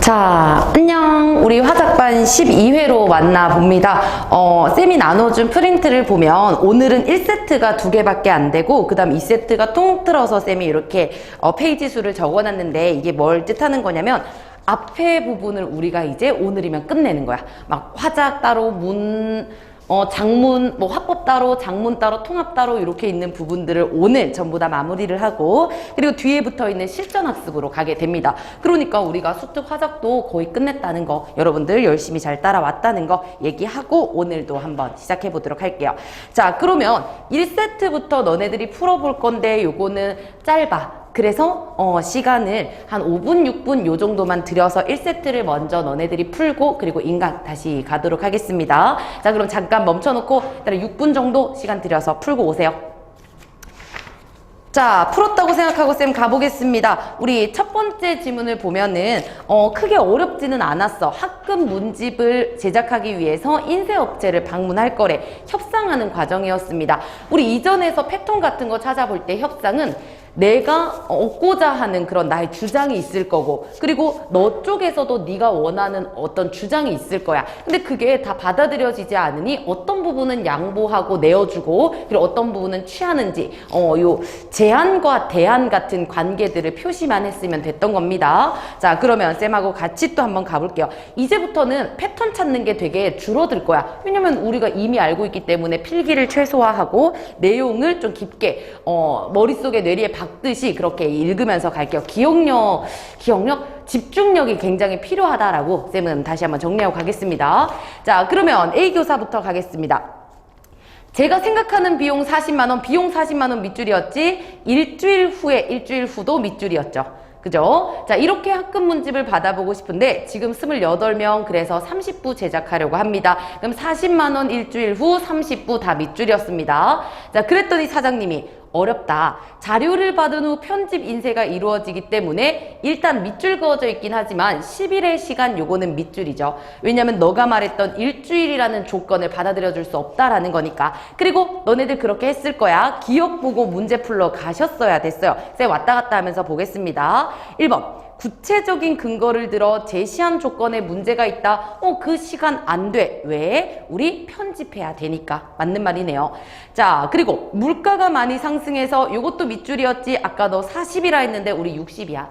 자, 안녕. 우리 화작반 12회로 만나봅니다. 쌤이 나눠준 프린트를 보면 오늘은 1세트가 2개밖에 안 되고 그 다음 2세트가 통틀어서 쌤이 이렇게 페이지 수를 적어놨는데 이게 뭘 뜻하는 거냐면 앞에 부분을 우리가 이제 오늘이면 끝내는 거야. 막 화작 따로, 장문, 뭐 화법 따로, 장문 따로, 통합 따로 이렇게 있는 부분들을 오늘 전부 다 마무리를 하고 그리고 뒤에 붙어 있는 실전학습으로 가게 됩니다. 그러니까 우리가 수특 화작도 거의 끝냈다는 거, 여러분들 열심히 잘 따라왔다는 거 얘기하고 오늘도 한번 시작해 보도록 할게요. 자, 그러면 1세트부터 너네들이 풀어볼 건데 요거는 짧아. 그래서 시간을 한 5분, 6분 요 정도만 들여서 1세트를 먼저 너네들이 풀고 그리고 인강 다시 가도록 하겠습니다. 자, 그럼 잠깐 멈춰놓고 6분 정도 시간 들여서 풀고 오세요. 자, 풀었다고 생각하고 쌤 가보겠습니다. 우리 첫 번째 지문을 보면은 크게 어렵지는 않았어. 학급 문집을 제작하기 위해서 인쇄업체를 방문할 거래. 협상하는 과정이었습니다. 우리 이전에서 패턴 같은 거 찾아볼 때 협상은 내가 얻고자 하는 그런 나의 주장이 있을 거고 그리고 너 쪽에서도 네가 원하는 어떤 주장이 있을 거야. 근데 그게 다 받아들여지지 않으니 어떤 부분은 양보하고 내어주고 그리고 어떤 부분은 취하는지 요 제안과 대안 같은 관계들을 표시만 했으면 됐던 겁니다. 자, 그러면 쌤하고 같이 또 한번 가볼게요. 이제부터는 패턴 찾는 게 되게 줄어들 거야. 왜냐면 우리가 이미 알고 있기 때문에 필기를 최소화하고 내용을 좀 깊게 머릿속에 뇌리에 박듯이 그렇게 읽으면서 갈게요. 기억력, 집중력이 굉장히 필요하다라고 쌤은 다시 한번 정리하고 가겠습니다. 자, 그러면 A 교사부터 가겠습니다. 제가 생각하는 비용 40만원, 비용 40만원 밑줄이었지, 일주일 후도 밑줄이었죠. 그죠? 자, 이렇게 학급 문집을 받아보고 싶은데 지금 28명, 그래서 30부 제작하려고 합니다. 그럼 40만원 일주일 후 30부 다 밑줄이었습니다. 자, 그랬더니 사장님이 어렵다. 자료를 받은 후 편집 인쇄가 이루어지기 때문에 일단 밑줄 그어져 있긴 하지만 10일의 시간 요거는 밑줄이죠. 왜냐면 너가 말했던 일주일이라는 조건을 받아들여 줄 수 없다라는 거니까. 그리고 너네들 그렇게 했을 거야. 기억 보고 문제 풀러 가셨어야 됐어요. 쌤 왔다 갔다 하면서 보겠습니다. 1번. 구체적인 근거를 들어 제시한 조건에 문제가 있다. 그 시간 안 돼. 왜? 우리 편집해야 되니까. 맞는 말이네요. 자, 그리고 물가가 많이 상승해서 이것도 밑줄이었지. 아까 너 40이라 했는데 우리 60이야.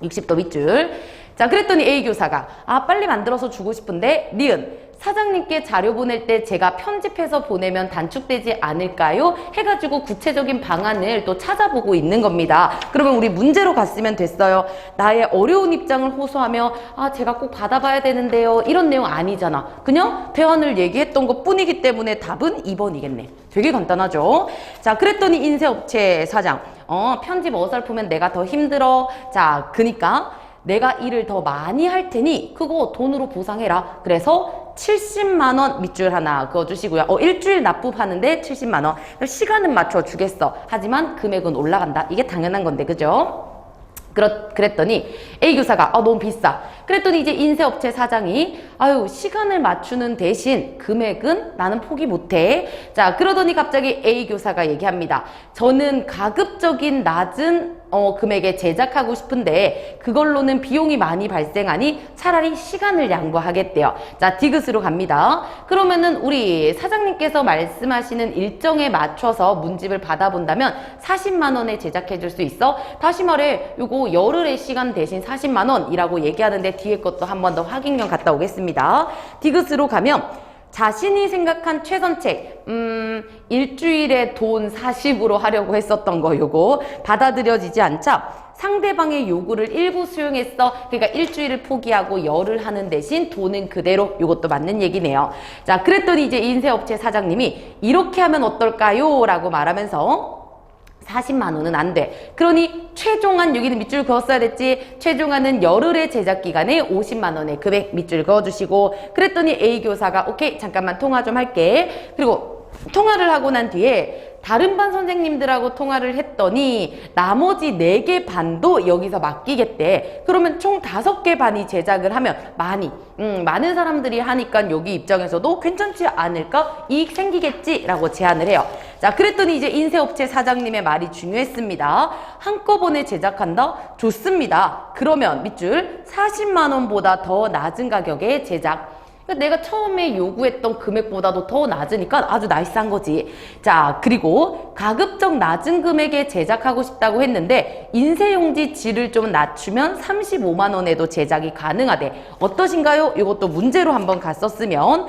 60도 밑줄. 자, 그랬더니 A 교사가 빨리 만들어서 주고 싶은데 니은 사장님께 자료 보낼 때 제가 편집해서 보내면 단축되지 않을까요? 해가지고 구체적인 방안을 또 찾아보고 있는 겁니다. 그러면 우리 문제로 갔으면 됐어요. 나의 어려운 입장을 호소하며 제가 꼭 받아봐야 되는데요. 이런 내용 아니잖아. 그냥 대안을 얘기했던 것 뿐이기 때문에 답은 2번이겠네. 되게 간단하죠? 자, 그랬더니 인쇄업체 사장 편집 어설프면 내가 더 힘들어. 자, 그니까 내가 일을 더 많이 할 테니 그거 돈으로 보상해라. 그래서 70만원 밑줄 하나 그어주시고요. 일주일 납부하는데 70만원. 시간은 맞춰주겠어. 하지만 금액은 올라간다. 이게 당연한 건데, 그죠? 그랬더니 A 교사가 너무 비싸. 그랬더니 이제 인쇄업체 사장이 시간을 맞추는 대신 금액은 나는 포기 못해. 자, 그러더니 갑자기 A 교사가 얘기합니다. 저는 가급적인 낮은 금액에 제작하고 싶은데 그걸로는 비용이 많이 발생하니 차라리 시간을 양보하겠대요. 자, 디귿으로 갑니다. 그러면은 우리 사장님께서 말씀하시는 일정에 맞춰서 문집을 받아본다면 40만 원에 제작해 줄 수 있어? 다시 말해 요거 열흘의 시간 대신 40만 원이라고 얘기하는데 뒤에 것도 한 번 더 확인경 갔다 오겠습니다. 디귿으로 가면 자신이 생각한 최선책 일주일에 돈 40으로 하려고 했었던 거 요거 받아들여지지 않자 상대방의 요구를 일부 수용했어. 그러니까 일주일을 포기하고 열을 하는 대신 돈은 그대로. 요것도 맞는 얘기네요. 자, 그랬더니 이제 인쇄업체 사장님이 이렇게 하면 어떨까요? 라고 말하면서 40만 원은 안 돼. 그러니 최종한, 여기는 밑줄 그었어야 됐지. 최종한은 열흘의 제작 기간에 50만 원의 금액 밑줄 그어주시고 그랬더니 A 교사가 오케이 잠깐만 통화 좀 할게. 그리고 통화를 하고 난 뒤에 다른 반 선생님들하고 통화를 했더니 나머지 4개 반도 여기서 맡기겠대. 그러면 총 5개 반이 제작을 하면 많은 사람들이 하니까 여기 입장에서도 괜찮지 않을까? 이익 생기겠지? 라고 제안을 해요. 자, 그랬더니 이제 인쇄업체 사장님의 말이 중요했습니다. 한꺼번에 제작한다? 좋습니다. 그러면 밑줄 40만 원보다 더 낮은 가격에 제작. 그러니까 내가 처음에 요구했던 금액보다도 더 낮으니까 아주 나이스한 거지. 자, 그리고 가급적 낮은 금액에 제작하고 싶다고 했는데 인쇄용지 질을 좀 낮추면 35만 원에도 제작이 가능하대. 어떠신가요? 이것도 문제로 한번 갔었으면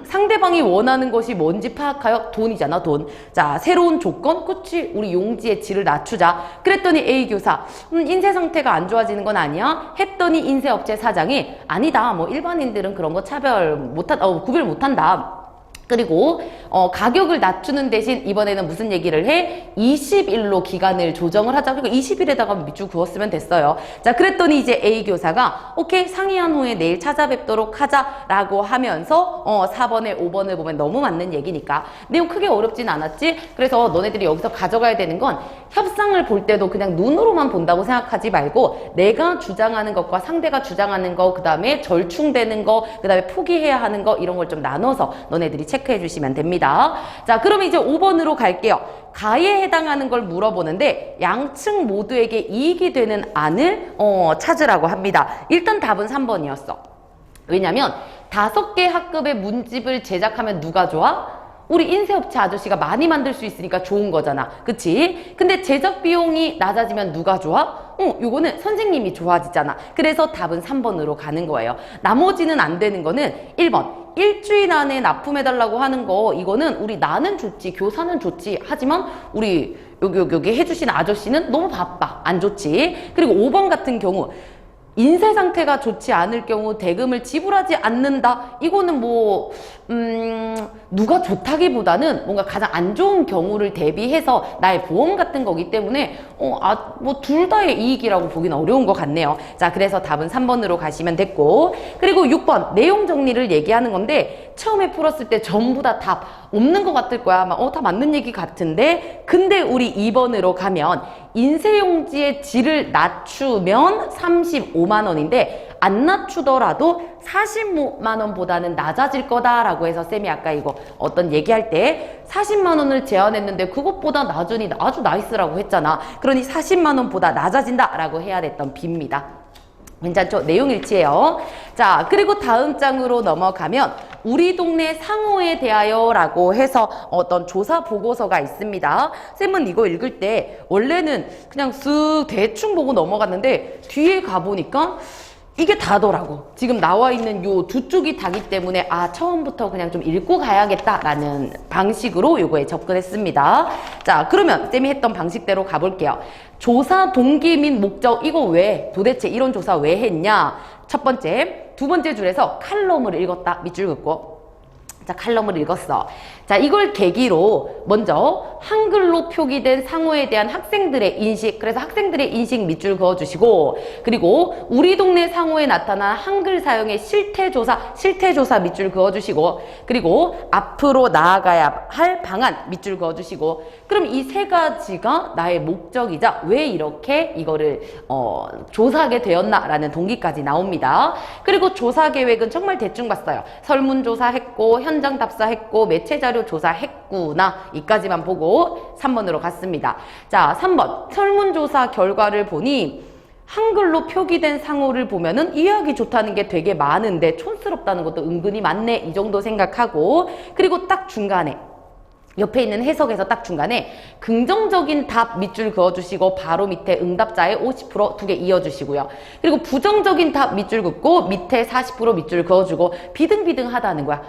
상대방이 원하는 것이 뭔지 파악하여 돈이잖아, 돈. 자, 새로운 조건? 그치? 우리 용지의 질을 낮추자. 그랬더니 A 교사, 인쇄 상태가 안 좋아지는 건 아니야? 했더니 인쇄업체 사장이 아니다. 뭐 일반인들은 그런 거 구별 못한다. 그리고 가격을 낮추는 대신 이번에는 무슨 얘기를 해? 20일로 기간을 조정을 하자. 그러니까 20일에다가 밑줄 그었으면 됐어요. 자, 그랬더니 이제 A 교사가 오케이, 상의한 후에 내일 찾아뵙도록 하자라고 하면서 4번에 5번을 보면 너무 맞는 얘기니까 내용 크게 어렵진 않았지. 그래서 너네들이 여기서 가져가야 되는 건 협상을 볼 때도 그냥 눈으로만 본다고 생각하지 말고 내가 주장하는 것과 상대가 주장하는 거, 그 다음에 절충되는 거, 그 다음에 포기해야 하는 거, 이런 걸 좀 나눠서 너네들이 체크해 주시면 됩니다. 자, 그럼 이제 5번으로 갈게요. 가에 해당하는 걸 물어보는데 양측 모두에게 이익이 되는 안을 찾으라고 합니다. 일단 답은 3번이었어. 왜냐면 5개 학급의 문집을 제작하면 누가 좋아? 우리 인쇄업체 아저씨가 많이 만들 수 있으니까 좋은 거잖아. 그치? 근데 제작 비용이 낮아지면 누가 좋아? 요거는 선생님이 좋아지잖아. 그래서 답은 3번으로 가는 거예요. 나머지는 안 되는 거는 1번. 일주일 안에 납품해달라고 하는 거, 이거는 우리 나는 좋지, 교사는 좋지. 하지만 우리 여기 해주신 아저씨는 너무 바빠. 안 좋지. 그리고 5번 같은 경우 인쇄 상태가 좋지 않을 경우 대금을 지불하지 않는다. 이거는 뭐 누가 좋다기보다는 뭔가 가장 안 좋은 경우를 대비해서 나의 보험 같은 거기 때문에 뭐 둘 다의 이익이라고 보기는 어려운 것 같네요. 자, 그래서 답은 3번으로 가시면 됐고, 그리고 6번 내용 정리를 얘기하는 건데 처음에 풀었을 때 전부 다 답 없는 것 같을 거야. 다 맞는 얘기 같은데, 근데 우리 2번으로 가면 인쇄용지의 질을 낮추면 35만 원인데 안 낮추더라도 40만 원보다는 낮아질 거다라고 해서 쌤이 아까 이거 어떤 얘기할 때 40만 원을 제안했는데 그것보다 낮으니 아주 나이스라고 했잖아. 그러니 40만 원보다 낮아진다라고 해야 됐던 B입니다. 괜찮죠? 내용 일치해요. 자, 그리고 다음 장으로 넘어가면 우리 동네 상호에 대하여 라고 해서 어떤 조사 보고서가 있습니다. 쌤은 이거 읽을 때 원래는 그냥 쓱 대충 보고 넘어갔는데 뒤에 가보니까 이게 다더라고. 지금 나와 있는 요 두 쪽이 다기 때문에 처음부터 그냥 좀 읽고 가야겠다라는 방식으로 요거에 접근했습니다. 자, 그러면 쌤이 했던 방식대로 가볼게요. 조사 동기 및 목적, 이거 왜 도대체 이런 조사 왜 했냐? 첫 번째, 두 번째 줄에서 칼럼을 읽었다. 밑줄 긋고. 자, 칼럼을 읽었어. 자, 이걸 계기로 먼저 한글로 표기된 상호에 대한 학생들의 인식, 그래서 학생들의 인식 밑줄 그어주시고, 그리고 우리 동네 상호에 나타난 한글 사용의 실태조사 밑줄 그어주시고, 그리고 앞으로 나아가야 할 방안 밑줄 그어주시고, 그럼 이 세 가지가 나의 목적이자 왜 이렇게 이거를 조사하게 되었나라는 동기까지 나옵니다. 그리고 조사 계획은 정말 대충 봤어요. 설문조사 했고, 현장 답사했고, 매체 자료 조사했구나, 이까지만 보고 3번으로 갔습니다. 자, 3번 설문조사 결과를 보니 한글로 표기된 상호를 보면은 이해하기 좋다는 게 되게 많은데 촌스럽다는 것도 은근히 많네, 이 정도 생각하고, 그리고 딱 중간에 옆에 있는 해석에서 딱 중간에 긍정적인 답 밑줄 그어주시고 바로 밑에 응답자의 50% 두 개 이어주시고요. 그리고 부정적인 답 밑줄 긋고 밑에 40% 밑줄 그어주고 비등비등하다는 거야.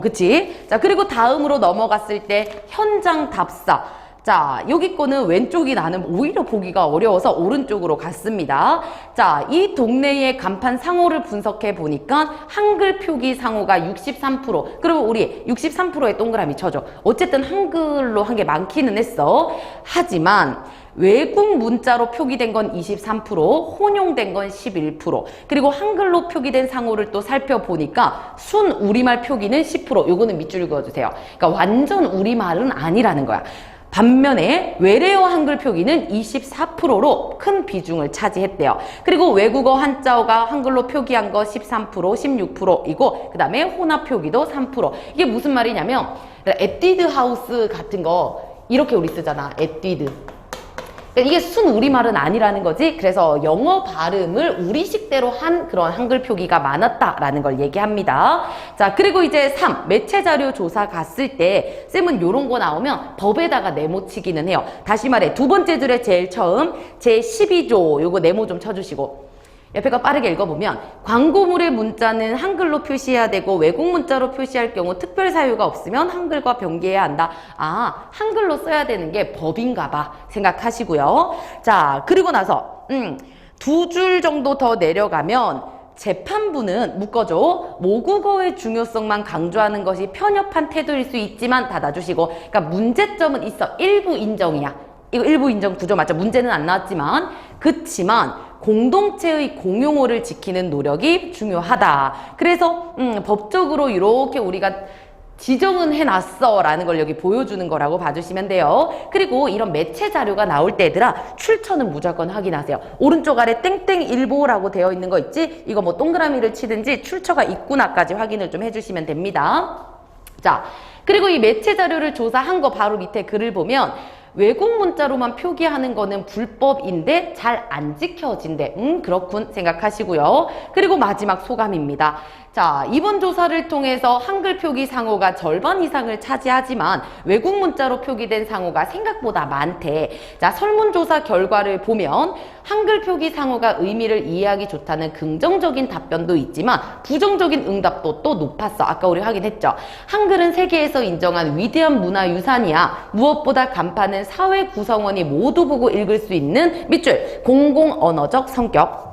그치? 자, 그리고 다음으로 넘어갔을 때 현장 답사. 자, 여기 거는 왼쪽이 나는 오히려 보기가 어려워서 오른쪽으로 갔습니다. 자, 이 동네의 간판 상호를 분석해 보니까 한글 표기 상호가 63%. 그리고 우리 63%의 동그라미 쳐줘. 어쨌든 한글로 한 게 많기는 했어. 하지만 외국 문자로 표기된 건 23%, 혼용된 건 11%, 그리고 한글로 표기된 상호를 또 살펴보니까 순 우리말 표기는 10%. 요거는 밑줄 그어주세요. 그러니까 완전 우리말은 아니라는 거야. 반면에 외래어 한글 표기는 24%로 큰 비중을 차지했대요. 그리고 외국어 한자어가 한글로 표기한 거 13%, 16%이고, 그 다음에 혼합 표기도 3%. 이게 무슨 말이냐면 에뛰드 하우스 같은 거 이렇게 우리 쓰잖아. 에뛰드. 그러니까 이게 순 우리말은 아니라는 거지. 그래서 영어 발음을 우리식대로 한 그런 한글 표기가 많았다라는 걸 얘기합니다. 자, 그리고 이제 3. 매체 자료 조사 갔을 때 쌤은 요런 거 나오면 법에다가 네모치기는 해요. 다시 말해 두 번째 줄에 제일 처음 제12조 요거 네모 좀 쳐주시고 옆에 거 빠르게 읽어보면 광고물의 문자는 한글로 표시해야 되고 외국 문자로 표시할 경우 특별 사유가 없으면 한글과 병기해야 한다. 아, 한글로 써야 되는 게 법인가 봐 생각하시고요. 자, 그리고 나서 두 줄 정도 더 내려가면 재판부는 묶어줘. 모국어의 중요성만 강조하는 것이 편협한 태도일 수 있지만 닫아주시고, 그러니까 문제점은 있어. 일부 인정이야. 이거 일부 인정 구조 맞죠? 문제는 안 나왔지만 그치만 공동체의 공용어를 지키는 노력이 중요하다. 그래서 법적으로 이렇게 우리가 지정은 해놨어 라는 걸 여기 보여주는 거라고 봐주시면 돼요. 그리고 이런 매체 자료가 나올 때 얘들아 출처는 무조건 확인하세요. 오른쪽 아래 땡땡일보라고 되어 있는 거 있지? 이거 뭐 동그라미를 치든지 출처가 있구나까지 확인을 좀 해주시면 됩니다. 자, 그리고 이 매체 자료를 조사한 거 바로 밑에 글을 보면 외국 문자로만 표기하는 거는 불법인데 잘 안 지켜진대. 그렇군 생각하시고요. 그리고 마지막 소감입니다. 자, 이번 조사를 통해서 한글 표기 상호가 절반 이상을 차지하지만 외국 문자로 표기된 상호가 생각보다 많대. 자, 설문조사 결과를 보면 한글 표기 상호가 의미를 이해하기 좋다는 긍정적인 답변도 있지만 부정적인 응답도 또 높았어. 아까 우리 확인했죠. 한글은 세계에서 인정한 위대한 문화유산이야. 무엇보다 간판은 사회 구성원이 모두 보고 읽을 수 있는 밑줄 공공언어적 성격.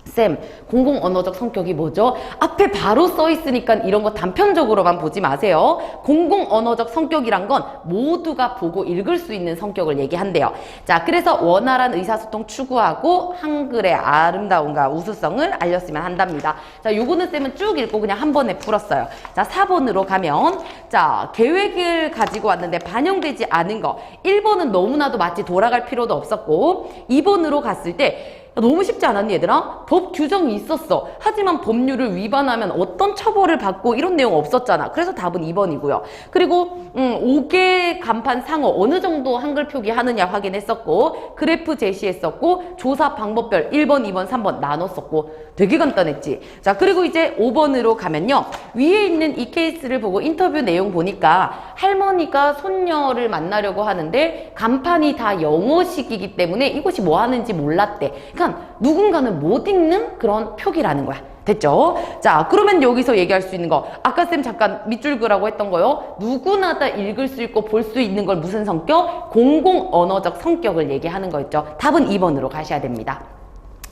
쌤, 공공언어적 성격이 뭐죠? 앞에 바로 써 있으니까 이런 거 단편적으로만 보지 마세요. 공공언어적 성격이란 건 모두가 보고 읽을 수 있는 성격을 얘기한대요. 자, 그래서 원활한 의사소통 추구하고 한글의 아름다움과 우수성을 알렸으면 한답니다. 자, 요거는 쌤은 쭉 읽고 그냥 한 번에 풀었어요. 자, 4번으로 가면 자, 계획을 가지고 왔는데 반영되지 않은 거 1번은 너무나도 마치 돌아갈 필요도 없었고 2번으로 갔을 때 너무 쉽지 않았니 얘들아? 법 규정이 있었어. 하지만 법률을 위반하면 어떤 처벌을 받고 이런 내용 없었잖아. 그래서 답은 2번이고요. 그리고 5개 간판 상호 어느 정도 한글 표기하느냐 확인했었고 그래프 제시했었고 조사 방법별 1번, 2번, 3번 나눴었고 되게 간단했지. 자, 그리고 이제 5번으로 가면요. 위에 있는 이 케이스를 보고 인터뷰 내용 보니까 할머니가 손녀를 만나려고 하는데 간판이 다 영어식이기 때문에 이것이 뭐 하는지 몰랐대. 그러니까 누군가는 못 읽는 그런 표기라는 거야. 됐죠? 자, 그러면 여기서 얘기할 수 있는 거 아까 쌤 잠깐 밑줄 그라고 했던 거요. 누구나 다 읽을 수 있고 볼 수 있는 걸 무슨 성격? 공공언어적 성격을 얘기하는 거였죠. 답은 2번으로 가셔야 됩니다.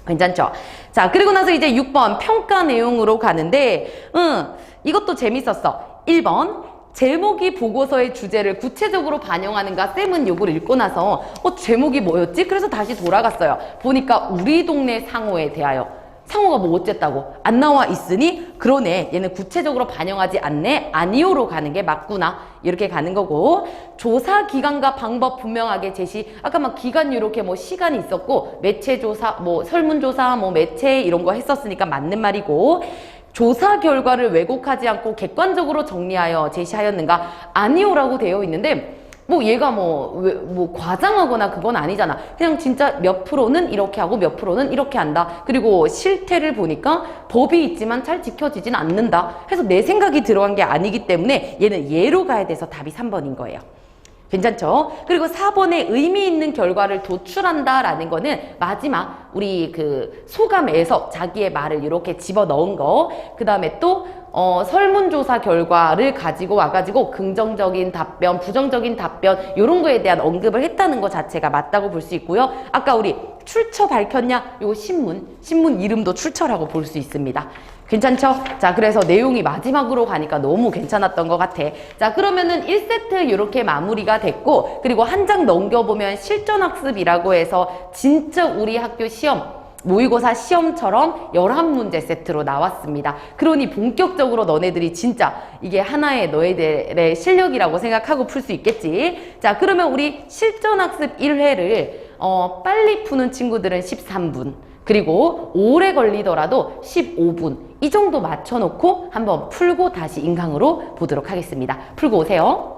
괜찮죠? 자, 그리고 나서 이제 6번 평가 내용으로 가는데 이것도 재밌었어. 1번 제목이 보고서의 주제를 구체적으로 반영하는가? 쌤은 요걸 읽고 나서 제목이 뭐였지? 그래서 다시 돌아갔어요. 보니까 우리 동네 상호에 대하여. 상호가 뭐 어쨌다고? 안 나와 있으니 그러네. 얘는 구체적으로 반영하지 않네. 아니오로 가는 게 맞구나. 이렇게 가는 거고 조사 기간과 방법 분명하게 제시. 아까 막 기간 이렇게 뭐 시간이 있었고 매체 조사, 뭐 설문조사, 뭐 매체 이런 거 했었으니까 맞는 말이고 조사 결과를 왜곡하지 않고 객관적으로 정리하여 제시하였는가? 아니오라고 되어 있는데 뭐 얘가 뭐 과장하거나 그건 아니잖아. 그냥 진짜 몇 프로는 이렇게 하고 몇 프로는 이렇게 한다. 그리고 실태를 보니까 법이 있지만 잘 지켜지진 않는다. 해서 내 생각이 들어간 게 아니기 때문에 얘는 예로 가야 돼서 답이 3번인 거예요. 괜찮죠? 그리고 4번에 의미 있는 결과를 도출한다라는 거는 마지막 우리 그 소감에서 자기의 말을 이렇게 집어넣은 거. 그 다음에 또 설문조사 결과를 가지고 와가지고 긍정적인 답변, 부정적인 답변 이런 거에 대한 언급을 했다는 것 자체가 맞다고 볼 수 있고요. 아까 우리 출처 밝혔냐? 요 신문 이름도 출처라고 볼 수 있습니다. 괜찮죠? 자, 그래서 내용이 마지막으로 가니까 너무 괜찮았던 것 같아. 자, 그러면은 1세트 이렇게 마무리가 됐고 그리고 한 장 넘겨보면 실전학습이라고 해서 진짜 우리 학교 시험 모의고사 시험처럼 11문제 세트로 나왔습니다. 그러니 본격적으로 너네들이 진짜 이게 하나의 너희들의 실력이라고 생각하고 풀 수 있겠지. 자, 그러면 우리 실전학습 1회를 빨리 푸는 친구들은 13분 그리고 오래 걸리더라도 15분 이 정도 맞춰놓고 한번 풀고 다시 인강으로 보도록 하겠습니다. 풀고 오세요.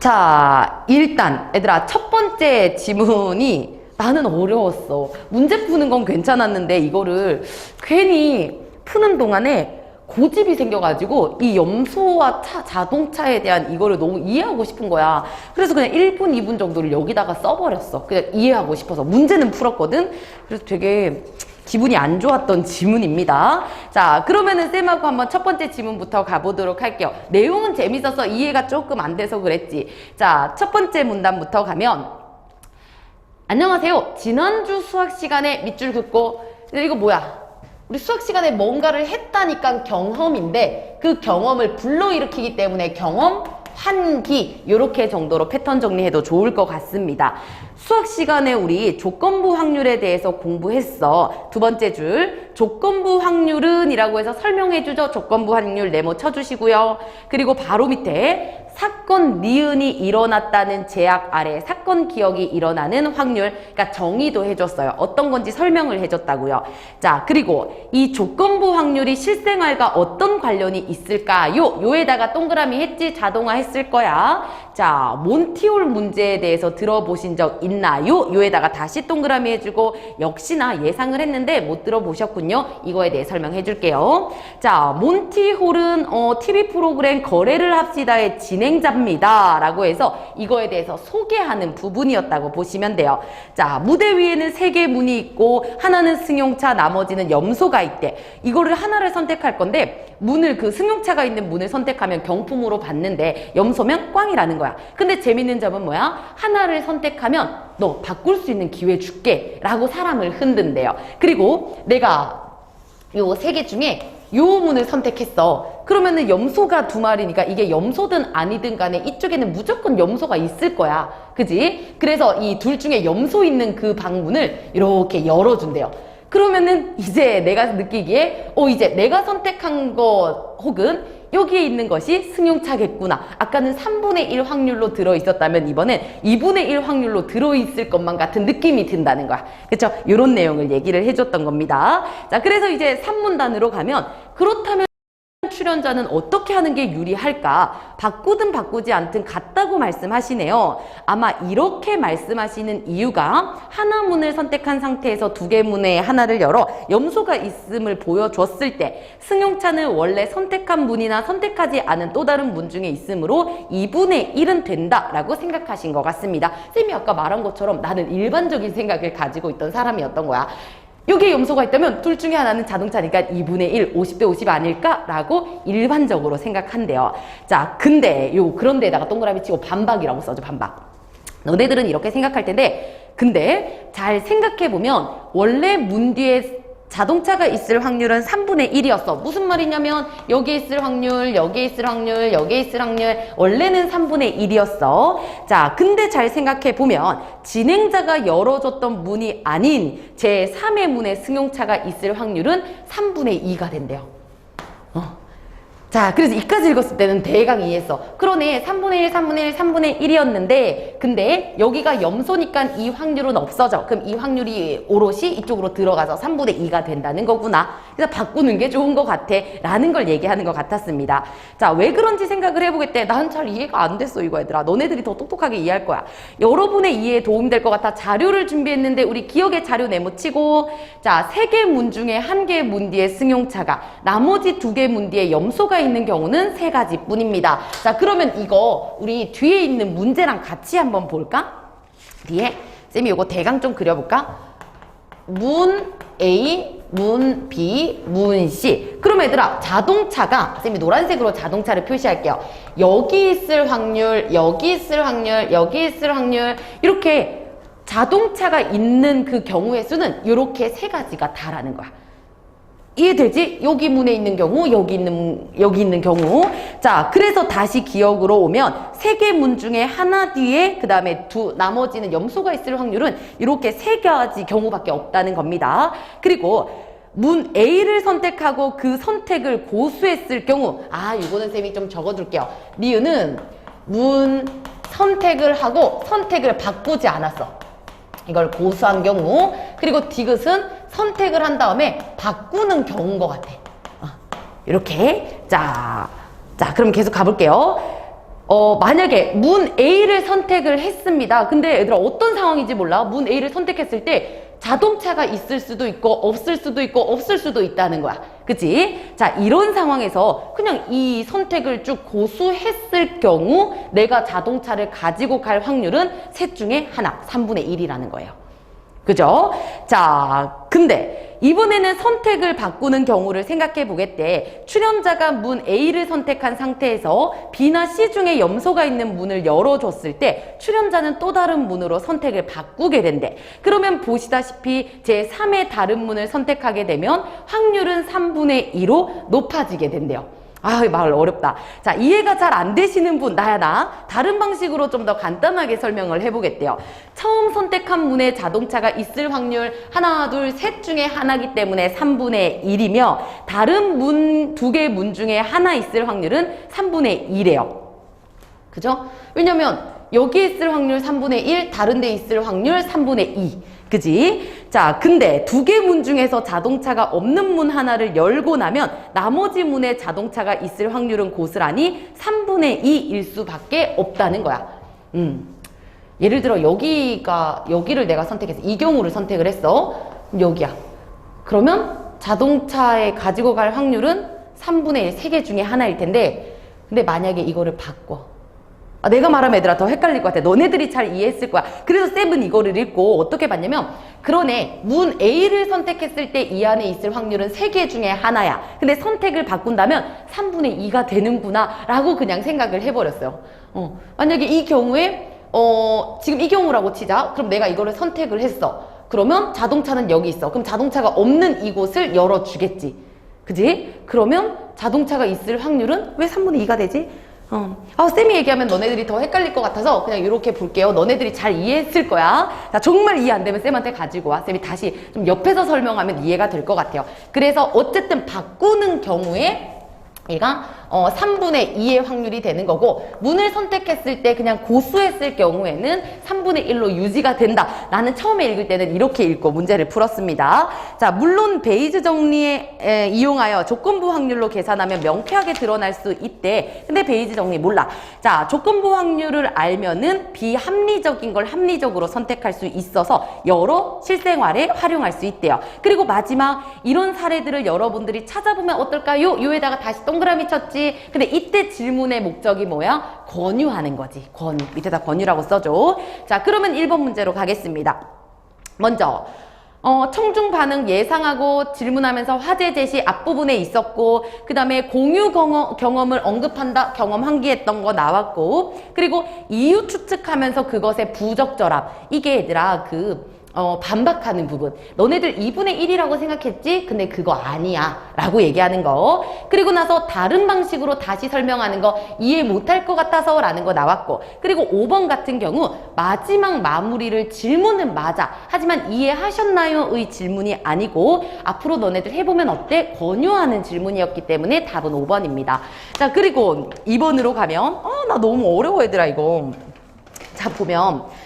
자, 일단 얘들아, 첫 번째 지문이 나는 어려웠어. 문제 푸는 건 괜찮았는데 이거를 괜히 푸는 동안에 고집이 생겨가지고 이 염소와 자동차에 대한 이거를 너무 이해하고 싶은 거야. 그래서 그냥 1분, 2분 정도를 여기다가 써버렸어. 그냥 이해하고 싶어서. 문제는 풀었거든. 그래서 되게 기분이 안 좋았던 지문입니다. 자, 그러면은 쌤하고 한번 첫 번째 지문부터 가보도록 할게요. 내용은 재밌어서 이해가 조금 안 돼서 그랬지. 자, 첫 번째 문단부터 가면, 안녕하세요. 지난주 수학 시간에 밑줄 긋고, 이거 뭐야? 우리 수학 시간에 뭔가를 했다니까 경험인데 그 경험을 불러일으키기 때문에 경험, 환기 이렇게 정도로 패턴 정리해도 좋을 것 같습니다. 수학 시간에 우리 조건부 확률에 대해서 공부했어. 두 번째 줄 조건부 확률은 이라고 해서 설명해주죠. 조건부 확률 네모 쳐주시고요. 그리고 바로 밑에 사건 니은이 일어났다는 제약 아래 사건 기억이 일어나는 확률, 그러니까 정의도 해줬어요. 어떤 건지 설명을 해줬다고요. 자, 그리고 이 조건부 확률이 실생활과 어떤 관련이 있을까요? 요에다가 동그라미 했지? 자동화 했을 거야. 자, 몬티올 문제에 대해서 들어보신 적 있나요? 요에다가 다시 동그라미 해주고, 역시나 예상을 했는데 못 들어보셨군요. 이거에 대해 설명해 줄게요. 자, 몬티홀은 TV 프로그램 거래를 합시다의 진행자입니다 라고 해서 이거에 대해서 소개하는 부분이었다고 보시면 돼요. 자, 무대 위에는 3개의 문이 있고 하나는 승용차, 나머지는 염소가 있대. 이거를 하나를 선택할 건데 문을, 그 승용차가 있는 문을 선택하면 경품으로 받는데 염소면 꽝이라는 거야. 근데 재밌는 점은 뭐야? 하나를 선택하면 너 바꿀 수 있는 기회 줄게 라고 사람을 흔든대요. 그리고 내가 요 3개 중에 요 문을 선택했어. 그러면은 염소가 2마리니까 이게 염소든 아니든 간에 이쪽에는 무조건 염소가 있을 거야. 그지? 그래서 이 둘 중에 염소 있는 그 방문을 이렇게 열어준대요. 그러면은 이제 내가 느끼기에 이제 내가 선택한 것 혹은 여기에 있는 것이 승용차겠구나. 아까는 3분의 1 확률로 들어있었다면 이번엔 2분의 1 확률로 들어있을 것만 같은 느낌이 든다는 거야. 그쵸? 이런 내용을 얘기를 해줬던 겁니다. 자, 그래서 이제 3문단으로 가면, 그렇다면 출연자는 어떻게 하는 게 유리할까? 바꾸든 바꾸지 않든 같다고 말씀하시네요. 아마 이렇게 말씀하시는 이유가 하나 문을 선택한 상태에서 2개 문에 하나를 열어 염소가 있음을 보여줬을 때 승용차는 원래 선택한 문이나 선택하지 않은 또 다른 문 중에 있으므로 2분의 1은 된다라고 생각하신 것 같습니다. 쌤이 아까 말한 것처럼 나는 일반적인 생각을 가지고 있던 사람이었던 거야. 여기에 염소가 있다면 둘 중에 하나는 자동차니까 2분의 1, 50대 50 아닐까라고 일반적으로 생각한대요. 자, 근데 그런데다가 동그라미 치고 반박이라고 써줘, 반박. 너네들은 이렇게 생각할 텐데, 근데 잘 생각해보면 원래 문 뒤에 자동차가 있을 확률은 3분의 1이었어. 무슨 말이냐면 여기에 있을 확률, 여기에 있을 확률, 여기에 있을 확률, 원래는 3분의 1이었어. 자, 근데 잘 생각해보면 진행자가 열어줬던 문이 아닌 제3의 문에 승용차가 있을 확률은 3분의 2가 된대요. 자, 그래서 이까지 읽었을 때는 대강 이해했어. 그러네. 3분의 1, 3분의 1, 3분의 1이었는데 근데 여기가 염소니까 이 확률은 없어져. 그럼 이 확률이 오롯이 이쪽으로 들어가서 3분의 2가 된다는 거구나. 그래서 바꾸는 게 좋은 것 같아 라는 걸 얘기하는 것 같았습니다. 자, 왜 그런지 생각을 해보겠대. 난 잘 이해가 안 됐어, 이거 얘들아. 너네들이 더 똑똑하게 이해할 거야. 여러분의 이해에 도움이 될 것 같아 자료를 준비했는데 우리 기억의 자료 네모치고, 자, 3개 문 중에 1개 문 뒤에 승용차가, 나머지 2개 문 뒤에 염소가 있는 경우는 3가지 뿐입니다. 자, 그러면 이거 우리 뒤에 있는 문제랑 같이 한번 볼까? 뒤에 쌤이 이거 대강 좀 그려볼까? 문 A, 문 B, 문 C. 그럼 얘들아, 자동차가, 쌤이 노란색으로 자동차를 표시할게요. 여기 있을 확률, 여기 있을 확률, 여기 있을 확률, 이렇게 자동차가 있는 그 경우의 수는 이렇게 3가지가 다라는 거야. 이해되지? 여기 문에 있는 경우, 여기 있는 경우. 자, 그래서 다시 기억으로 오면 3개 문 중에 하나 뒤에 그 다음에 나머지는 염소가 있을 확률은 이렇게 3가지 경우밖에 없다는 겁니다. 그리고 문 A를 선택하고 그 선택을 고수했을 경우, 이거는 쌤이 좀 적어둘게요. 니은은 문 선택을 하고 선택을 바꾸지 않았어. 이걸 고수한 경우. 그리고 디귿은 선택을 한 다음에 바꾸는 경우인 것 같아. 이렇게. 자, 그럼 계속 가볼게요. 만약에 문 A를 선택을 했습니다. 근데 얘들아 어떤 상황인지 몰라? 문 A를 선택했을 때 자동차가 있을 수도 있고 없을 수도 있고 없을 수도 있다는 거야. 그치? 자, 이런 상황에서 그냥 이 선택을 쭉 고수했을 경우 내가 자동차를 가지고 갈 확률은 셋 중에 하나, 3분의 1이라는 거예요. 그죠? 자, 근데 이번에는 선택을 바꾸는 경우를 생각해 보겠대. 출연자가 문 A를 선택한 상태에서 B나 C 중에 염소가 있는 문을 열어줬을 때 출연자는 또 다른 문으로 선택을 바꾸게 된대. 그러면 보시다시피 제3의 다른 문을 선택하게 되면 확률은 3분의 2로 높아지게 된대요. 아, 말 어렵다. 자, 이해가 잘 안 되시는 분, 나야 나. 다른 방식으로 좀 더 간단하게 설명을 해보겠대요. 처음 선택한 문에 자동차가 있을 확률 하나, 둘, 셋 중에 하나이기 때문에 3분의 1이며 다른 문, 두 개의 문 중에 하나 있을 확률은 3분의 1이에요. 그죠? 왜냐면 여기 있을 확률 3분의 1, 다른 데 있을 확률 3분의 2. 그지? 자, 근데 두 개 문 중에서 자동차가 없는 문 하나를 열고 나면 나머지 문에 자동차가 있을 확률은 고스란히 3분의 2일 수밖에 없다는 거야. 예를 들어 여기를 내가 선택해서 이 경우를 선택을 했어. 여기야. 그러면 자동차에 가지고 갈 확률은 3분의 1, 세 개 중에 하나일 텐데 근데 만약에 이거를 바꿔. 내가 말하면 얘들아 더 헷갈릴 것 같아. 너네들이 잘 이해했을 거야. 그래서 쌤은 이거를 읽고 어떻게 봤냐면 그러네. 문 A를 선택했을 때 이 안에 있을 확률은 3개 중에 하나야. 근데 선택을 바꾼다면 3분의 2가 되는구나 라고 그냥 생각을 해버렸어요. 만약에 이 경우에 지금 이 경우라고 치자. 그럼 내가 이거를 선택을 했어. 그러면 자동차는 여기 있어. 그럼 자동차가 없는 이곳을 열어주겠지. 그지? 그러면 자동차가 있을 확률은 왜 3분의 2가 되지? 쌤이 얘기하면 너네들이 더 헷갈릴 것 같아서 그냥 이렇게 볼게요. 너네들이 잘 이해했을 거야. 자, 정말 이해 안 되면 쌤한테 가지고 와. 쌤이 다시 좀 옆에서 설명하면 이해가 될 것 같아요. 그래서 어쨌든 바꾸는 경우에 얘가 3분의 2의 확률이 되는 거고 문을 선택했을 때 그냥 고수했을 경우에는 3분의 1로 유지가 된다. 나는 처음에 읽을 때는 이렇게 읽고 문제를 풀었습니다. 자, 물론 베이즈 정리에 이용하여 조건부 확률로 계산하면 명쾌하게 드러날 수 있대. 근데 베이즈 정리 몰라. 자, 조건부 확률을 알면은 비합리적인 걸 합리적으로 선택할 수 있어서 여러 실생활에 활용할 수 있대요. 그리고 마지막 이런 사례들을 여러분들이 찾아보면 어떨까요? 요에다가 다시 동그라미 쳤지. 근데 이때 질문의 목적이 뭐야? 권유하는 거지. 권유. 밑에다 권유라고 써줘. 자, 그러면 1번 문제로 가겠습니다. 먼저 청중 반응 예상하고 질문하면서 화제 제시 앞부분에 있었고 그 다음에 공유 경험을 언급한다. 경험 환기했던 거 나왔고 그리고 이유 추측하면서 그것의 부적절함. 이게 얘들아 반박하는 부분. 너네들 2분의 1이라고 생각했지? 근데 그거 아니야. 라고 얘기하는 거. 그리고 나서 다른 방식으로 다시 설명하는 거 이해 못할 것 같아서 라는 거 나왔고 그리고 5번 같은 경우 마지막 마무리를 질문은 맞아. 하지만 이해하셨나요? 의 질문이 아니고 앞으로 너네들 해보면 어때? 권유하는 질문이었기 때문에 답은 5번입니다. 자, 그리고 2번으로 가면 나 너무 어려워 얘들아 이거. 자, 보면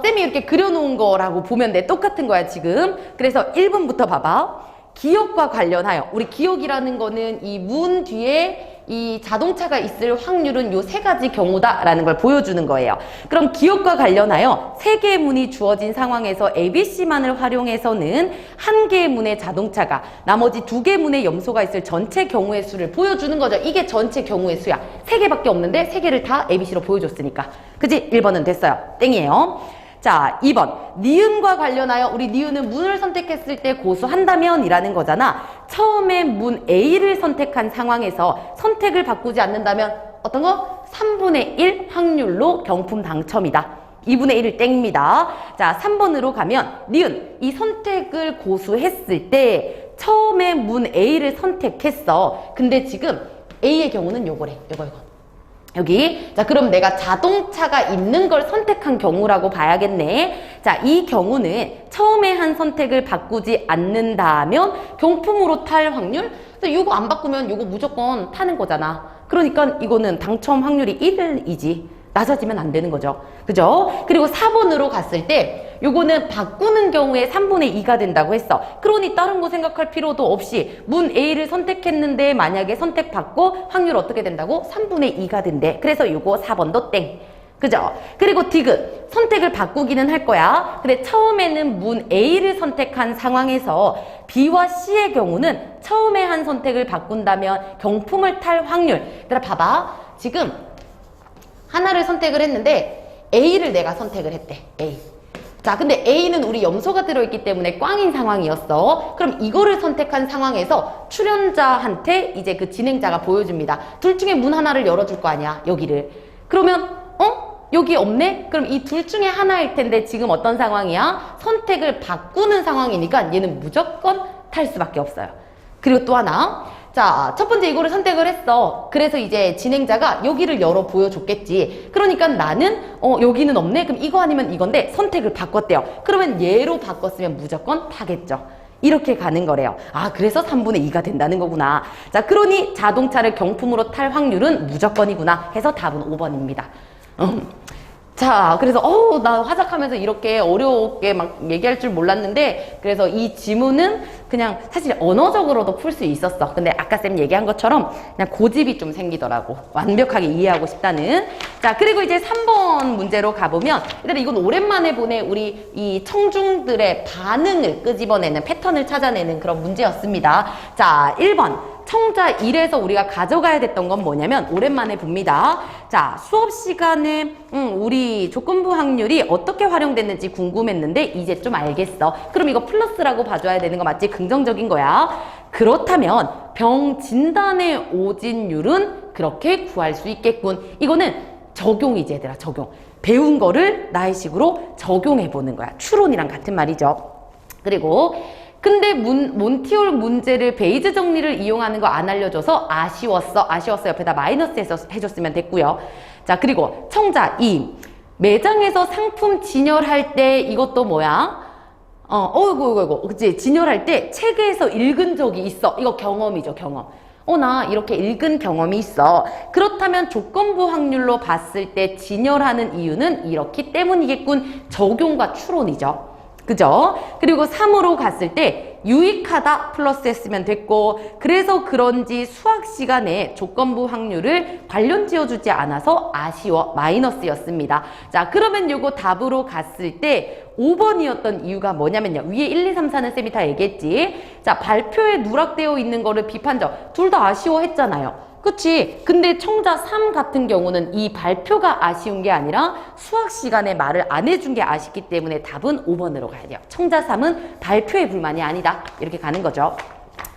쌤이 이렇게 그려놓은 거라고 보면 돼. 똑같은 거야, 지금. 그래서 1번부터 봐봐. 기억과 관련하여. 우리 기억이라는 거는 이 문 뒤에 이 자동차가 있을 확률은 요 세 가지 경우다라는 걸 보여주는 거예요. 그럼 기억과 관련하여 세 개의 문이 주어진 상황에서 ABC만을 활용해서는 한 개의 문에 자동차가 나머지 두 개의 문에 염소가 있을 전체 경우의 수를 보여주는 거죠. 이게 전체 경우의 수야. 세 개밖에 없는데 세 개를 다 ABC로 보여줬으니까. 그치? 1번은 됐어요. 땡이에요. 자, 2번. 니은과 관련하여 우리 니은은 문을 선택했을 때 고수한다면 이라는 거잖아. 처음에 문 A를 선택한 상황에서 선택을 바꾸지 않는다면 어떤 거? 3분의 1 확률로 경품 당첨이다. 2분의 1을 땡입니다. 자, 3번으로 가면 니은. 이 선택을 고수했을 때 처음에 문 A를 선택했어. 근데 지금 A의 경우는 요거래. 요거. 여기. 자, 그럼 내가 자동차가 있는 걸 선택한 경우라고 봐야겠네. 자, 이 경우는 처음에 한 선택을 바꾸지 않는다면 경품으로 탈 확률? 이거 안 바꾸면 이거 무조건 타는 거잖아. 그러니까 이거는 당첨 확률이 1이지. 낮아지면 안 되는 거죠. 그죠? 그리고 4번으로 갔을 때 요거는 바꾸는 경우에 3분의 2가 된다고 했어. 그러니 다른 거 생각할 필요도 없이 문 A를 선택했는데 만약에 선택받고 확률 어떻게 된다고? 3분의 2가 된대. 그래서 요거 4번도 땡. 그죠? 그리고 디귿. 선택을 바꾸기는 할 거야. 근데 처음에는 문 A를 선택한 상황에서 B와 C의 경우는 처음에 한 선택을 바꾼다면 경품을 탈 확률. 얘들아 봐봐. 지금 하나를 선택을 했는데 A를 내가 선택을 했대. A. 자, 근데 A는 우리 염소가 들어있기 때문에 꽝인 상황이었어. 그럼 이거를 선택한 상황에서 출연자한테 이제 그 진행자가 보여줍니다. 둘 중에 문 하나를 열어줄 거 아니야. 여기를. 그러면 여기 없네? 그럼 이 둘 중에 하나일 텐데 지금 어떤 상황이야? 선택을 바꾸는 상황이니까 얘는 무조건 탈 수밖에 없어요. 그리고 또 하나. 자, 첫 번째 이거를 선택을 했어. 그래서 이제 진행자가 여기를 열어 보여줬겠지. 그러니까 나는 여기는 없네? 그럼 이거 아니면 이건데 선택을 바꿨대요. 그러면 얘로 바꿨으면 무조건 타겠죠. 이렇게 가는 거래요. 아, 그래서 3분의 2가 된다는 거구나. 자, 그러니 자동차를 경품으로 탈 확률은 무조건이구나 해서 답은 5번입니다. 자, 그래서 나 화작하면서 이렇게 어렵게 막 얘기할 줄 몰랐는데 그래서 이 지문은 그냥 사실 언어적으로도 풀 수 있었어. 근데 아까 쌤 얘기한 것처럼 그냥 고집이 좀 생기더라고. 완벽하게 이해하고 싶다는. 자, 그리고 이제 3번 문제로 가보면 얘들아 이건 오랜만에 보내 우리 이 청중들의 반응을 끄집어내는 패턴을 찾아내는 그런 문제였습니다. 자, 1번. 청자 1에서 우리가 가져가야 됐던 건 뭐냐면 오랜만에 봅니다. 자, 수업 시간에 우리 조건부 확률이 어떻게 활용됐는지 궁금했는데 이제 좀 알겠어. 그럼 이거 플러스라고 봐줘야 되는 거 맞지? 긍정적인 거야. 그렇다면 병 진단의 오진율은 그렇게 구할 수 있겠군. 이거는 적용이지 얘들아, 적용. 배운 거를 나의 식으로 적용해보는 거야. 추론이랑 같은 말이죠. 그리고 근데 몬티올 문제를 베이즈 정리를 이용하는 거 안 알려줘서 아쉬웠어. 아쉬웠어. 옆에다 마이너스 해서 해줬으면 됐고요. 자, 그리고 청자 2. 매장에서 상품 진열할 때 이것도 뭐야? 이거. 그치? 진열할 때 책에서 읽은 적이 있어. 이거 경험이죠, 경험. 나 이렇게 읽은 경험이 있어. 그렇다면 조건부 확률로 봤을 때 진열하는 이유는 이렇기 때문이겠군. 적용과 추론이죠. 그죠? 그리고 3으로 갔을 때 유익하다 플러스 했으면 됐고 그래서 그런지 수학 시간에 조건부 확률을 관련 지어주지 않아서 아쉬워 마이너스였습니다. 자, 그러면 요거 답으로 갔을 때 5번이었던 이유가 뭐냐면요. 위에 1, 2, 3, 4는 쌤이 다 얘기했지. 자, 발표에 누락되어 있는 거를 비판적. 둘 다 아쉬워했잖아요. 그치? 근데 청자 3 같은 경우는 이 발표가 아쉬운 게 아니라 수학 시간에 말을 안 해준 게 아쉽기 때문에 답은 5번으로 가야 돼요. 청자 3은 발표의 불만이 아니다. 이렇게 가는 거죠.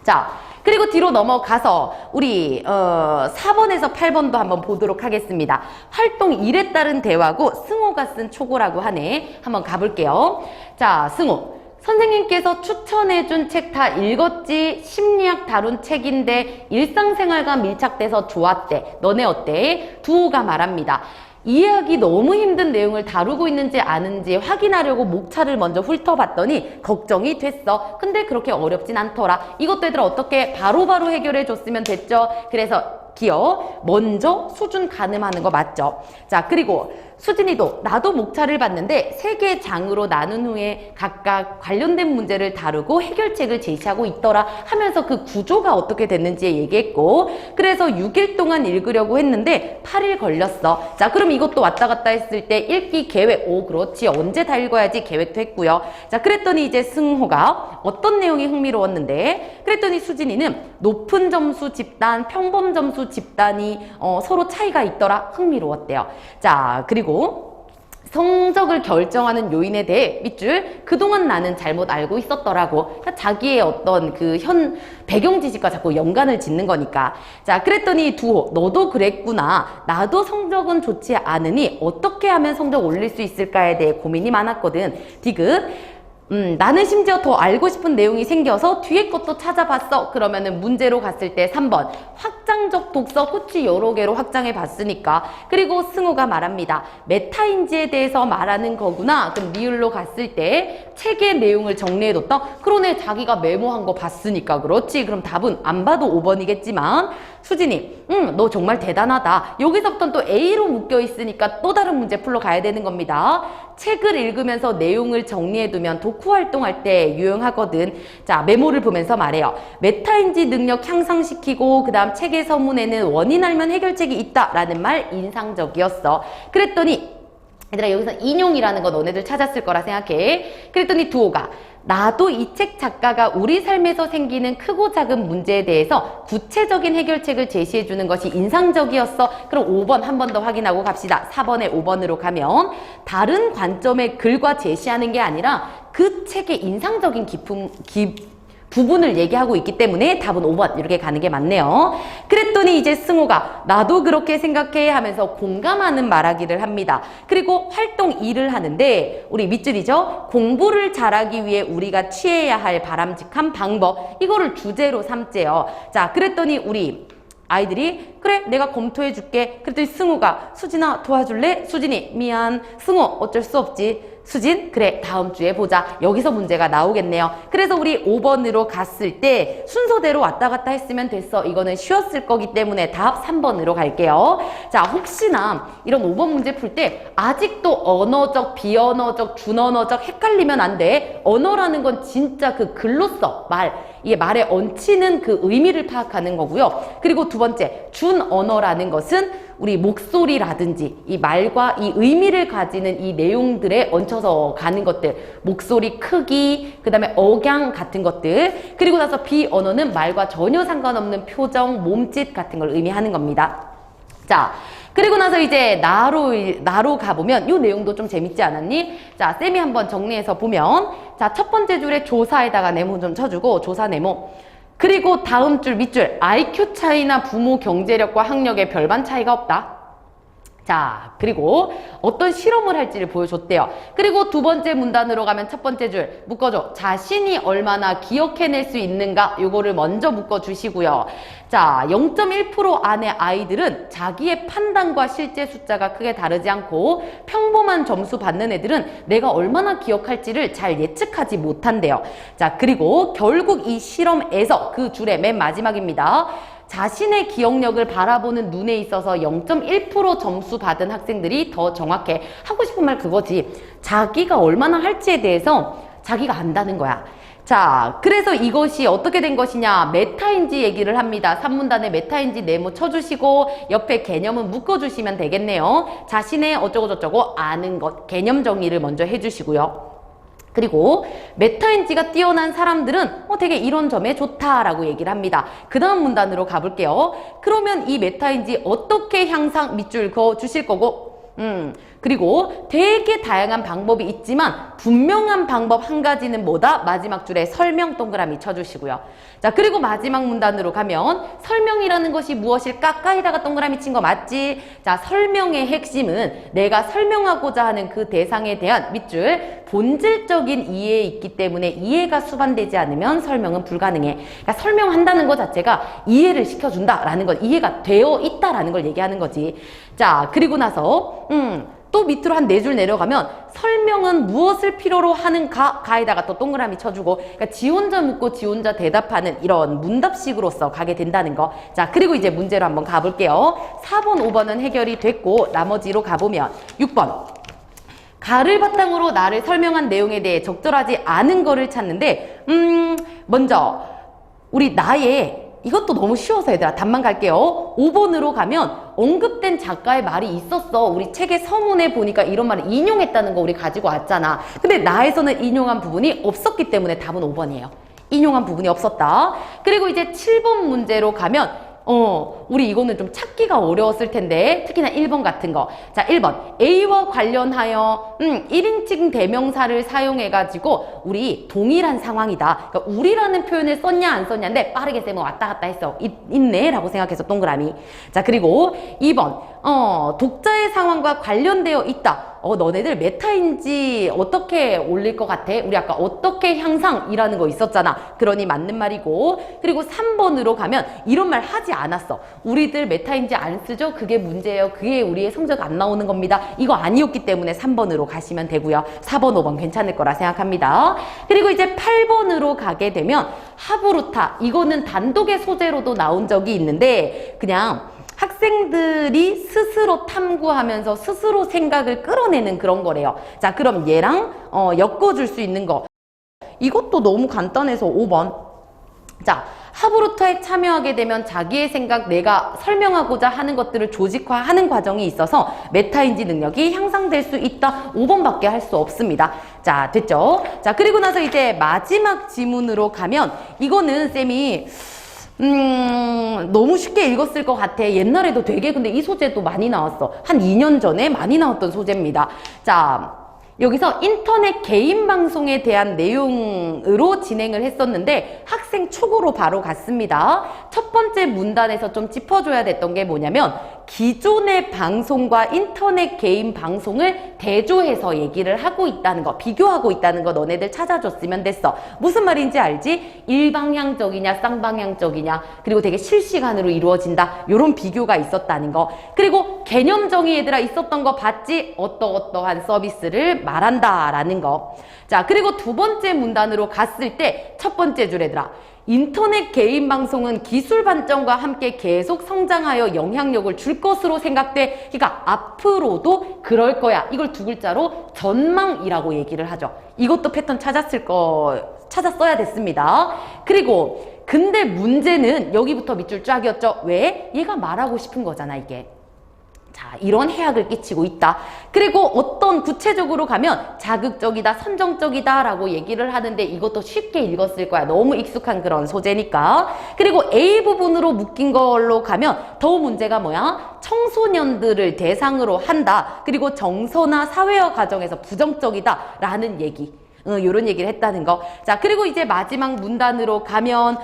자, 그리고 뒤로 넘어가서 우리 4번에서 8번도 한번 보도록 하겠습니다. 활동 1에 따른 대화고 승호가 쓴 초고라고 하네. 한번 가볼게요. 자, 승호. 선생님께서 추천해준 책 다 읽었지? 심리학 다룬 책인데 일상생활과 밀착돼서 좋았대. 너네 어때? 두호가 말합니다. 이해하기 너무 힘든 내용을 다루고 있는지 아는지 확인하려고 목차를 먼저 훑어봤더니 걱정이 됐어. 근데 그렇게 어렵진 않더라. 이것도 얘들아 어떻게 바로바로 해결해 줬으면 됐죠? 그래서 기어 먼저 수준 가늠하는 거 맞죠? 자, 그리고 수진이도 나도 목차를 봤는데 3개 장으로 나눈 후에 각각 관련된 문제를 다루고 해결책을 제시하고 있더라 하면서 그 구조가 어떻게 됐는지 얘기했고 그래서 6일 동안 읽으려고 했는데 8일 걸렸어. 자, 그럼 이것도 왔다 갔다 했을 때 읽기 계획. 오, 그렇지. 언제 다 읽어야지 계획도 했고요. 자, 그랬더니 이제 승호가 어떤 내용이 흥미로웠는데 그랬더니 수진이는 높은 점수 집단, 평범 점수 집단이 서로 차이가 있더라. 흥미로웠대요. 자, 그리고 성적을 결정하는 요인에 대해 밑줄 그동안 나는 잘못 알고 있었더라고. 그러니까 자기의 어떤 그 배경 지식과 자꾸 연관을 짓는 거니까. 자, 그랬더니 두호 너도 그랬구나. 나도 성적은 좋지 않으니 어떻게 하면 성적 올릴 수 있을까에 대해 고민이 많았거든. 디귿 나는 심지어 더 알고 싶은 내용이 생겨서 뒤에 것도 찾아봤어. 그러면은 문제로 갔을 때 3번 확장적 독서 꾸치 여러 개로 확장해 봤으니까. 그리고 승우가 말합니다. 메타인지에 대해서 말하는 거구나. 그럼 리을로 갔을 때 책의 내용을 정리해뒀다. 그러네, 자기가 메모한 거 봤으니까 그렇지. 그럼 답은 안 봐도 5번이겠지만 수진이 너 정말 대단하다. 여기서부터는 또 A로 묶여 있으니까 또 다른 문제 풀러 가야 되는 겁니다. 책을 읽으면서 내용을 정리해두면 독후 활동할 때 유용하거든. 자, 메모를 보면서 말해요. 메타인지 능력 향상시키고 그 다음 책의 서문에는 원인 알면 해결책이 있다라는 말 인상적이었어. 그랬더니 얘들아, 여기서 인용이라는 거 너네들 찾았을 거라 생각해. 그랬더니 두호가 나도 이 책 작가가 우리 삶에서 생기는 크고 작은 문제에 대해서 구체적인 해결책을 제시해주는 것이 인상적이었어. 그럼 5번 한 번 더 확인하고 갑시다. 4번에 5번으로 가면 다른 관점의 글과 제시하는 게 아니라 그 책의 인상적인 부분을 얘기하고 있기 때문에 답은 5번 이렇게 가는 게 맞네요. 그랬더니 이제 승우가 나도 그렇게 생각해 하면서 공감하는 말하기를 합니다. 그리고 활동 2를 하는데 우리 밑줄이죠. 공부를 잘하기 위해 우리가 취해야 할 바람직한 방법, 이거를 주제로 삼재요. 자, 그랬더니 우리 아이들이 그래 내가 검토해 줄게. 그랬더니 승우가 수진아 도와줄래? 수진이 미안. 승우 어쩔 수 없지. 수진 그래 다음 주에 보자. 여기서 문제가 나오겠네요. 그래서 우리 5번으로 갔을 때 순서대로 왔다 갔다 했으면 됐어. 이거는 쉬웠을 거기 때문에 답 3번으로 갈게요. 자, 혹시나 이런 5번 문제 풀 때 아직도 언어적, 비언어적, 준언어적 헷갈리면 안 돼. 언어라는 건 진짜 그 글로써 이게 말에 얹히는 그 의미를 파악하는 거고요. 그리고 두 번째, 준언어라는 것은 우리 목소리라든지 이 말과 이 의미를 가지는 이 내용들에 얹혀서 가는 것들, 목소리 크기, 그 다음에 억양 같은 것들, 그리고 나서 비언어는 말과 전혀 상관없는 표정, 몸짓 같은 걸 의미하는 겁니다. 자, 그리고 나서 이제 나로 가보면 이 내용도 좀 재밌지 않았니? 자, 쌤이 한번 정리해서 보면, 자, 첫 번째 줄에 조사에다가 네모 좀 쳐주고, 조사 네모. 그리고 다음 줄 밑줄, IQ 차이나 부모 경제력과 학력에 별반 차이가 없다. 자, 그리고 어떤 실험을 할지를 보여줬대요. 그리고 두 번째 문단으로 가면 첫 번째 줄 묶어줘. 자신이 얼마나 기억해낼 수 있는가, 요거를 먼저 묶어주시고요. 자, 0.1% 안의 아이들은 자기의 판단과 실제 숫자가 크게 다르지 않고 평범한 점수 받는 애들은 내가 얼마나 기억할지를 잘 예측하지 못한대요. 자, 그리고 결국 이 실험에서 그 줄의 맨 마지막입니다. 자신의 기억력을 바라보는 눈에 있어서 0.1% 점수 받은 학생들이 더 정확해. 하고 싶은 말 그거지. 자기가 얼마나 할지에 대해서 자기가 안다는 거야. 자, 그래서 이것이 어떻게 된 것이냐, 메타인지 얘기를 합니다. 3문단에 메타인지 네모 쳐주시고 옆에 개념은 묶어주시면 되겠네요. 자신의 어쩌고저쩌고 아는 것, 개념 정의를 먼저 해주시고요. 그리고 메타인지가 뛰어난 사람들은 되게 이런 점에 좋다라고 얘기를 합니다. 그 다음 문단으로 가볼게요. 그러면 이 메타인지 어떻게 향상 밑줄 그어 주실 거고, 그리고 되게 다양한 방법이 있지만 분명한 방법 한 가지는 뭐다? 마지막 줄에 설명 동그라미 쳐주시고요. 자, 그리고 마지막 문단으로 가면 설명이라는 것이 무엇일까? 까이다가 동그라미 친 거 맞지? 자, 설명의 핵심은 내가 설명하고자 하는 그 대상에 대한 밑줄 본질적인 이해에 있기 때문에 이해가 수반되지 않으면 설명은 불가능해. 그러니까 설명한다는 것 자체가 이해를 시켜준다라는 것, 이해가 되어 있다라는 걸 얘기하는 거지. 자, 그리고 나서 또 밑으로 한 4줄 내려가면 설명은 무엇을 필요로 하는가? 가에다가 또 동그라미 쳐주고, 그러니까 지 혼자 묻고 지 혼자 대답하는 이런 문답식으로서 가게 된다는 거. 자, 그리고 이제 문제로 한번 가볼게요. 4번, 5번은 해결이 됐고 나머지로 가보면 6번. 가를 바탕으로 나를 설명한 내용에 대해 적절하지 않은 거를 찾는데, 먼저 우리 나의, 이것도 너무 쉬워서 얘들아 답만 갈게요. 5번으로 가면 언급된 작가의 말이 있었어. 우리 책의 서문에 보니까 이런 말을 인용했다는 거 우리 가지고 왔잖아. 근데 나에서는 인용한 부분이 없었기 때문에 답은 5번이에요. 인용한 부분이 없었다. 그리고 이제 7번 문제로 가면 우리 이거는 좀 찾기가 어려웠을 텐데 특히나 1번 같은 거. 자, 1번 A와 관련하여 1인칭 대명사를 사용해가지고 우리 동일한 상황이다. 그러니까 우리라는 표현을 썼냐 안 썼냐인데 빠르게 쌤은 왔다 갔다 했어. 있네 라고 생각해서 동그라미. 자, 그리고 2번 독자의 상황과 관련되어 있다. 너네들 메타인지 어떻게 올릴 것 같아? 우리 아까 어떻게 향상이라는 거 있었잖아. 그러니 맞는 말이고. 그리고 3번으로 가면 이런 말 하지 않았어. 우리들 메타인지 안 쓰죠? 그게 문제예요. 그게 우리의 성적 안 나오는 겁니다. 이거 아니었기 때문에 3번으로 가시면 되고요. 4번, 5번 괜찮을 거라 생각합니다. 그리고 이제 8번으로 가게 되면 하브루타. 이거는 단독의 소재로도 나온 적이 있는데 그냥 학생들이 스스로 탐구하면서 스스로 생각을 끌어내는 그런 거래요. 자, 그럼 얘랑 엮어줄 수 있는 거. 이것도 너무 간단해서 5번. 자, 하브루타에 참여하게 되면 자기의 생각, 내가 설명하고자 하는 것들을 조직화하는 과정이 있어서 메타인지 능력이 향상될 수 있다. 5번밖에 할 수 없습니다. 자, 됐죠? 자, 그리고 나서 이제 마지막 지문으로 가면 이거는 쌤이 너무 쉽게 읽었을 것 같아. 옛날에도 되게 근데 이 소재도 많이 나왔어. 한 2년 전에 많이 나왔던 소재입니다. 자, 여기서 인터넷 개인 방송에 대한 내용으로 진행을 했었는데 학생 초고로 바로 갔습니다. 첫 번째 문단에서 좀 짚어줘야 됐던 게 뭐냐면 기존의 방송과 인터넷 개인 방송을 대조해서 얘기를 하고 있다는 거, 비교하고 있다는 거 너네들 찾아줬으면 됐어. 무슨 말인지 알지? 일방향적이냐 쌍방향적이냐, 그리고 되게 실시간으로 이루어진다, 요런 비교가 있었다는 거. 그리고 개념 정의 얘들아 있었던 거 봤지? 어떠어떠한 서비스를 말한다 라는 거. 자, 그리고 두 번째 문단으로 갔을 때 첫 번째 줄 얘들아, 인터넷 개인 방송은 기술 발전과 함께 계속 성장하여 영향력을 줄 것으로 생각돼. 그러니까 앞으로도 그럴 거야. 이걸 두 글자로 전망이라고 얘기를 하죠. 이것도 패턴 찾았어야 됐습니다. 그리고 근데 문제는 여기부터 밑줄 쫙이었죠. 왜? 얘가 말하고 싶은 거잖아, 이게. 자, 이런 해악을 끼치고 있다. 그리고 어떤 구체적으로 가면 자극적이다, 선정적이다 라고 얘기를 하는데 이것도 쉽게 읽었을 거야. 너무 익숙한 그런 소재니까. 그리고 A 부분으로 묶인 걸로 가면 더 문제가 뭐야? 청소년들을 대상으로 한다. 그리고 정서나 사회화 과정에서 부정적이다 라는 얘기. 요런 얘기를 했다는 거. 자, 그리고 이제 마지막 문단으로 가면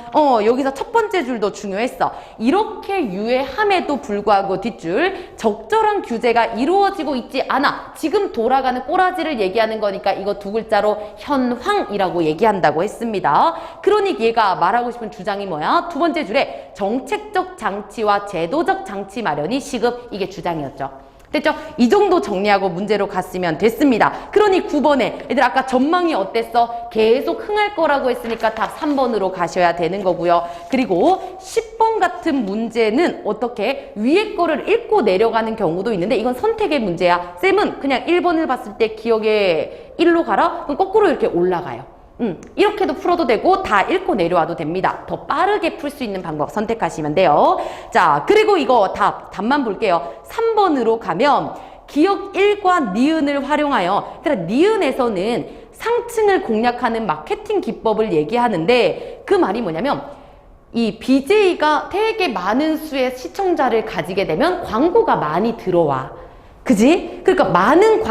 여기서 첫 번째 줄도 중요했어. 이렇게 유해함에도 불구하고 뒷줄, 적절한 규제가 이루어지고 있지 않아. 지금 돌아가는 꼬라지를 얘기하는 거니까 이거 두 글자로 현황이라고 얘기한다고 했습니다. 그러니 얘가 말하고 싶은 주장이 뭐야? 두 번째 줄에 정책적 장치와 제도적 장치 마련이 시급, 이게 주장이었죠. 됐죠? 이 정도 정리하고 문제로 갔으면 됐습니다. 그러니 9번에 애들 아까 전망이 어땠어? 계속 흥할 거라고 했으니까 답 3번으로 가셔야 되는 거고요. 그리고 10번 같은 문제는 어떻게 위에 거를 읽고 내려가는 경우도 있는데 이건 선택의 문제야. 쌤은 그냥 1번을 봤을 때 기억에 1로 가라? 그럼 거꾸로 이렇게 올라가요. 이렇게도 풀어도 되고 다 읽고 내려와도 됩니다. 더 빠르게 풀 수 있는 방법 선택하시면 돼요. 자, 그리고 이거 답만 볼게요. 3번으로 가면 기억 1과 니은을 활용하여, 그러니까 니은에서는 상층을 공략하는 마케팅 기법을 얘기하는데 그 말이 뭐냐면 이 BJ가 되게 많은 수의 시청자를 가지게 되면 광고가 많이 들어와. 그지? 그러니까 많은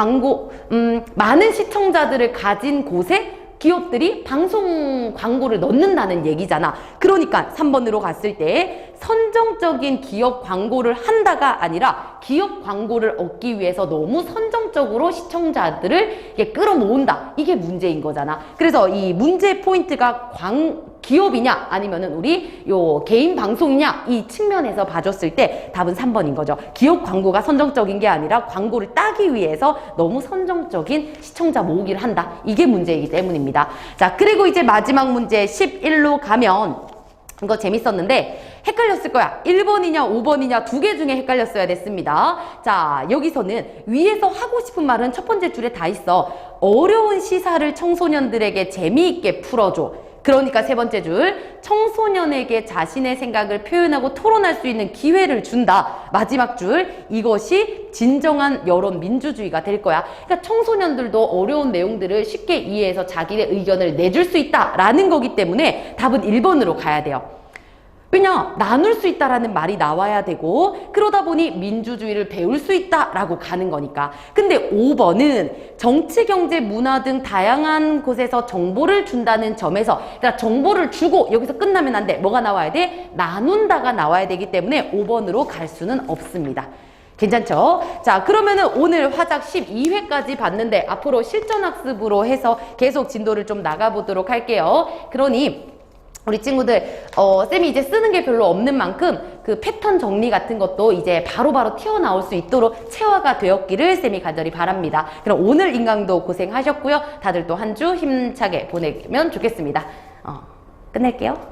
많은 시청자들을 가진 곳에 기업들이 방송 광고를 넣는다는 얘기잖아. 그러니까 3번으로 갔을 때 선정적인 기업 광고를 한다가 아니라 기업 광고를 얻기 위해서 너무 선정적으로 시청자들을 끌어모은다. 이게 문제인 거잖아. 그래서 이 문제 포인트가 기업이냐 아니면은 우리 요 개인 방송이냐 이 측면에서 봐줬을 때 답은 3번인 거죠. 기업 광고가 선정적인 게 아니라 광고를 따기 위해서 너무 선정적인 시청자 모으기를 한다. 이게 문제이기 때문입니다. 자, 그리고 이제 마지막 문제 11로 가면 이거 재밌었는데 헷갈렸을 거야. 1번이냐 5번이냐 두 개 중에 헷갈렸어야 됐습니다. 자, 여기서는 위에서 하고 싶은 말은 첫 번째 줄에 다 있어. 어려운 시사를 청소년들에게 재미있게 풀어줘. 그러니까 세 번째 줄, 청소년에게 자신의 생각을 표현하고 토론할 수 있는 기회를 준다. 마지막 줄, 이것이 진정한 여론 민주주의가 될 거야. 그러니까 청소년들도 어려운 내용들을 쉽게 이해해서 자기의 의견을 내줄 수 있다라는 거기 때문에 답은 1번으로 가야 돼요. 왜냐? 나눌 수 있다라는 말이 나와야 되고 그러다 보니 민주주의를 배울 수 있다라고 가는 거니까. 근데 5번은 정치, 경제, 문화 등 다양한 곳에서 정보를 준다는 점에서 그러니까 정보를 주고 여기서 끝나면 안 돼. 뭐가 나와야 돼? 나눈다가 나와야 되기 때문에 5번으로 갈 수는 없습니다. 괜찮죠? 자, 그러면은 오늘 화작 12회까지 봤는데 앞으로 실전학습으로 해서 계속 진도를 좀 나가보도록 할게요. 그러니 우리 친구들 쌤이 이제 쓰는 게 별로 없는 만큼 그 패턴 정리 같은 것도 이제 바로바로 튀어나올 수 있도록 체화가 되었기를 쌤이 간절히 바랍니다. 그럼 오늘 인강도 고생하셨고요. 다들 또 한 주 힘차게 보내면 좋겠습니다. 끝낼게요.